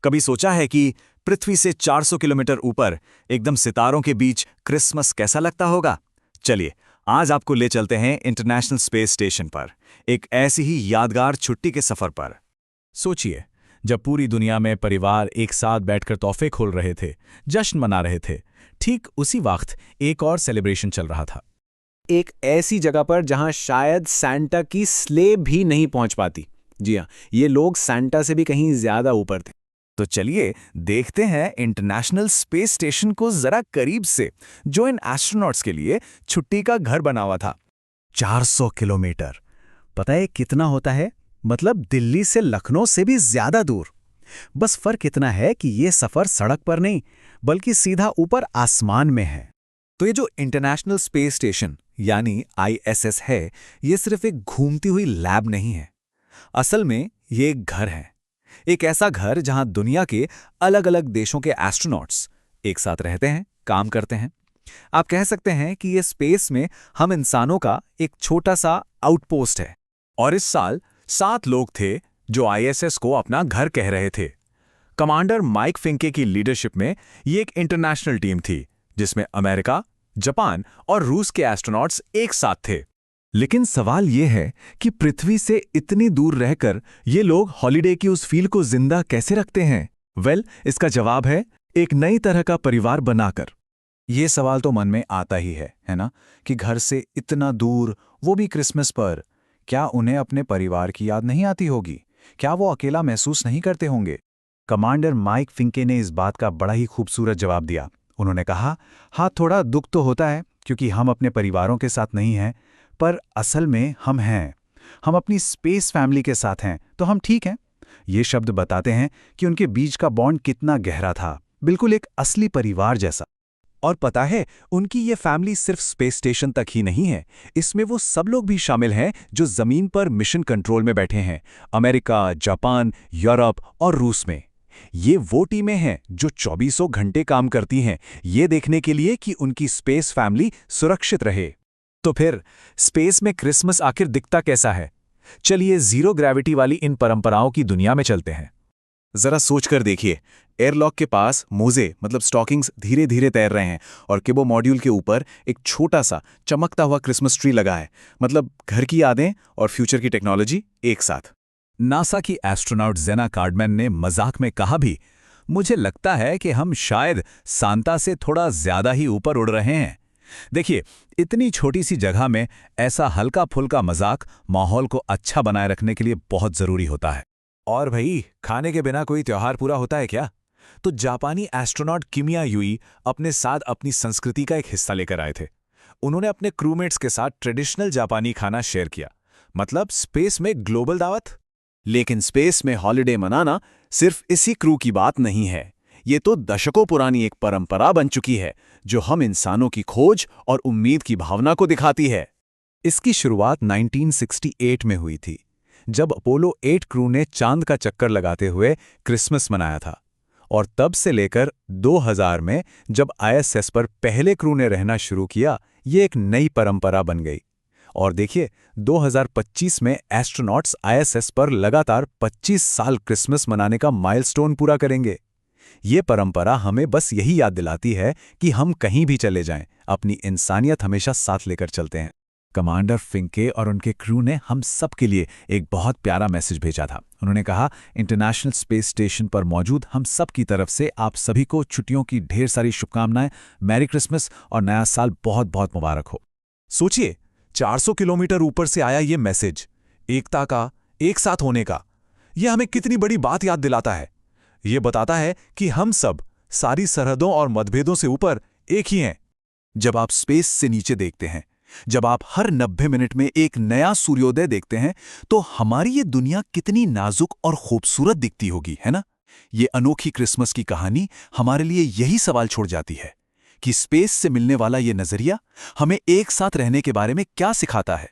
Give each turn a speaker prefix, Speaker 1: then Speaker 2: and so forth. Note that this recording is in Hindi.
Speaker 1: कभी सोचा है कि पृथ्वी से 400 किलोमीटर ऊपर एकदम सितारों के बीच क्रिसमस कैसा लगता होगा? चलिए, आज आपको ले चलते हैं इंटरनेशनल स्पेस स्टेशन पर, एक ऐसी ही यादगार छुट्टी के सफर पर। सोचिए, जब पूरी दुनिया में परिवार एक साथ बैठकर तोहफे खोल रहे थे, जश्न मना रहे थे, ठीक उसी वक्त एक और सेलिब्रेशन चल रहा था।
Speaker 2: एक ऐसी जगह पर जहां शायद सैंटा की स्ले भी नहीं पहुंच पाती। जी हाँ, ये लोग सैंटा से भी कहीं ज्यादा ऊपर थे।
Speaker 1: तो चलिए देखते हैं इंटरनेशनल स्पेस स्टेशन को जरा करीब से, जो इन एस्ट्रोनॉट्स के लिए छुट्टी का घर बना हुआ था। 400 किलोमीटर, पता है कितना होता है? मतलब दिल्ली से लखनऊ से भी ज्यादा दूर। बस फर्क इतना है कि ये सफर सड़क पर नहीं, बल्कि सीधा ऊपर आसमान में है। तो ये जो इंटरनेशनल स्पेस स्टेशन यानी ISS है, ये सिर्फ एक घूमती हुई लैब नहीं है। असल में ये एक घर है, एक ऐसा घर जहां दुनिया के अलग अलग देशों के एस्ट्रोनॉट्स एक साथ रहते हैं, काम करते हैं। आप कह सकते हैं कि ये स्पेस में हम इंसानों का एक छोटा सा आउटपोस्ट है। और इस साल 7 लोग थे जो ISS को अपना घर कह रहे थे। कमांडर माइक फिंके की लीडरशिप में ये एक इंटरनेशनल टीम थी, जिसमें अमेरिका, जापान और रूस के एस्ट्रोनॉट्स एक साथ थे। लेकिन सवाल यह है कि पृथ्वी से इतनी दूर रहकर ये लोग हॉलिडे की उस फील को जिंदा कैसे रखते हैं? इसका जवाब है एक नई तरह का परिवार बनाकर। ये सवाल तो मन में आता ही है ना, कि घर से इतना दूर, वो भी क्रिसमस पर, क्या उन्हें अपने परिवार की याद नहीं आती होगी? क्या वो अकेला महसूस नहीं करते होंगे? कमांडर माइक फिंके ने इस बात का बड़ा ही खूबसूरत जवाब दिया। उन्होंने कहा, हाँ, थोड़ा दुख तो होता है क्योंकि हम अपने परिवारों के साथ नहीं हैं, पर असल में हम हैं। हम अपनी स्पेस फैमिली के साथ हैं, तो हम ठीक हैं। ये शब्द बताते हैं कि उनके बीच का बॉन्ड कितना गहरा था, बिल्कुल एक असली परिवार जैसा। और पता है, उनकी ये फैमिली सिर्फ स्पेस स्टेशन तक ही नहीं है, इसमें वो सब लोग भी शामिल हैं जो जमीन पर मिशन कंट्रोल में बैठे हैं। अमेरिका, जापान, यूरोप और रूस में। ये वो टीमें हैं जो 24 घंटे काम करती हैं, ये देखने के लिए कि उनकी स्पेस फैमिली सुरक्षित रहे। तो फिर स्पेस में क्रिसमस आखिर दिखता कैसा है? चलिए जीरो ग्रेविटी वाली इन परंपराओं की दुनिया में चलते हैं। जरा सोचकर देखिए, एयरलॉक के पास मोजे मतलब स्टॉकिंग्स धीरे धीरे तैर रहे हैं और किबो मॉड्यूल के ऊपर एक छोटा सा चमकता हुआ क्रिसमस ट्री लगा है। मतलब घर की यादें और फ्यूचर की टेक्नोलॉजी एक साथ। नासा की एस्ट्रोनॉट जेना कार्डमैन ने मजाक में कहा भी, मुझे लगता है कि हम शायद सांता से थोड़ा ज्यादा ही ऊपर उड़ रहे हैं। देखिए, इतनी छोटी सी जगह में ऐसा हल्का फुल्का मजाक माहौल को अच्छा बनाए रखने के लिए बहुत जरूरी होता है। और भाई, खाने के बिना कोई त्योहार पूरा होता है क्या? तो जापानी एस्ट्रोनॉट किमिया युई अपने साथ अपनी संस्कृति का एक हिस्सा लेकर आए थे। उन्होंने अपने क्रूमेट्स के साथ ट्रेडिशनल जापानी खाना शेयर किया, मतलब स्पेस में ग्लोबल दावत। लेकिन स्पेस में हॉलिडे मनाना सिर्फ इसी क्रू की बात नहीं है। ये तो दशकों पुरानी एक परंपरा बन चुकी है, जो हम इंसानों की खोज और उम्मीद की भावना को दिखाती है। इसकी शुरुआत 1968 में हुई थी, जब अपोलो 8 क्रू ने चांद का चक्कर लगाते हुए क्रिसमस मनाया था। और तब से लेकर 2000 में जब ISS पर पहले क्रू ने रहना शुरू किया, ये एक नई परंपरा बन गई। और देखिए, 2025 में एस्ट्रोनॉट्स ISS पर लगातार 25 साल क्रिसमस मनाने का माइलस्टोन पूरा करेंगे। ये परंपरा हमें बस यही याद दिलाती है कि हम कहीं भी चले जाएं, अपनी इंसानियत हमेशा साथ लेकर चलते हैं। कमांडर फिंके और उनके क्रू ने हम सब के लिए एक बहुत प्यारा मैसेज भेजा था। उन्होंने कहा, इंटरनेशनल स्पेस स्टेशन पर मौजूद हम सब की तरफ से आप सभी को छुट्टियों की ढेर सारी शुभकामनाएं, मैरी क्रिसमस और नया साल बहुत बहुत मुबारक हो। सोचिए, 400 किलोमीटर ऊपर से आया ये मैसेज, एकता का, एक साथ होने का। यह हमें कितनी बड़ी बात याद दिलाता है। ये बताता है कि हम सब सारी सरहदों और मतभेदों से ऊपर एक ही हैं। जब आप स्पेस से नीचे देखते हैं, जब आप हर 90 मिनट में एक नया सूर्योदय देखते हैं, तो हमारी ये दुनिया कितनी नाजुक और खूबसूरत दिखती होगी, है ना? ये अनोखी क्रिसमस की कहानी हमारे लिए यही सवाल छोड़ जाती है कि स्पेस से मिलने वाला ये नजरिया हमें एक साथ रहने के बारे में क्या सिखाता है।